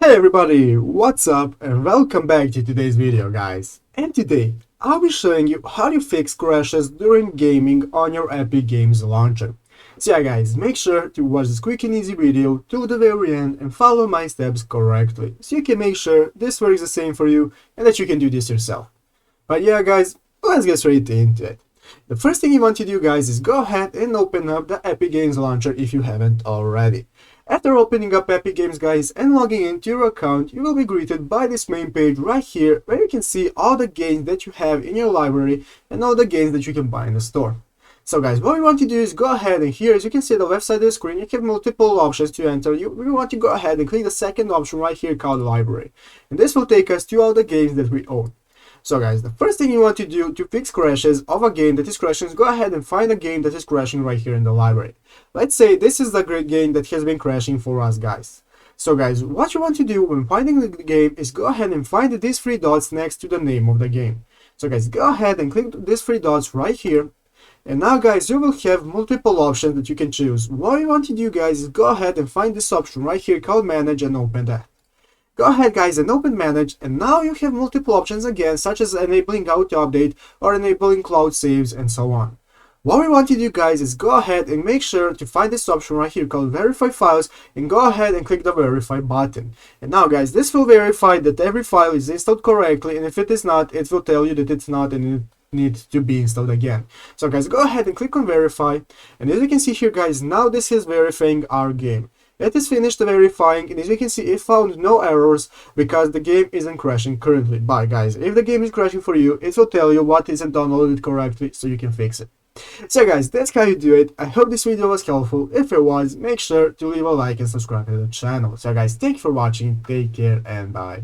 Hey everybody, what's up and welcome back to today's video guys. And today I'll be showing you how to fix crashes during gaming on your Epic Games launcher. So yeah guys, make sure to watch this quick and easy video to the very end and follow my steps correctly so you can make sure this works the same for you and that you can do this yourself. But yeah guys, let's get straight into it. The first thing you want to do guys is go ahead and open up the Epic Games launcher if you haven't already. After opening up Epic Games guys and logging into your account, you will be greeted by this main page right here where you can see all the games that you have in your library and all the games that you can buy in the store. So guys, what we want to do is go ahead and here, as you can see at the left side of the screen, you have multiple options to enter. We want to go ahead and click the second option right here called library. And this will take us to all the games that we own. So guys, the first thing you want to do to fix crashes of a game that is crashing is go ahead and find a game that is crashing right here in the library. Let's say this is the great game that has been crashing for us guys. So guys, what you want to do when finding the game is go ahead and find these three dots next to the name of the game. So guys, go ahead and click these three dots right here. And now guys, you will have multiple options that you can choose. What you want to do guys is go ahead and find this option right here called manage and open that. Go ahead guys and open manage, and now you have multiple options again, such as enabling auto update or enabling cloud saves and so on. What we want to do guys is go ahead and make sure to find this option right here called verify files and go ahead and click the verify button. And now guys, this will verify that every file is installed correctly, and if it is not, it will tell you that it's not and it needs to be installed again. So guys, go ahead and click on verify, and as you can see here guys, now this is verifying our game. It is finished verifying, and as you can see, it found no errors because the game isn't crashing currently. But guys, if the game is crashing for you, it will tell you what isn't downloaded correctly so you can fix it. So guys, that's how you do it. I hope this video was helpful. If it was, make sure to leave a like and subscribe to the channel. So guys, thank you for watching, take care and bye.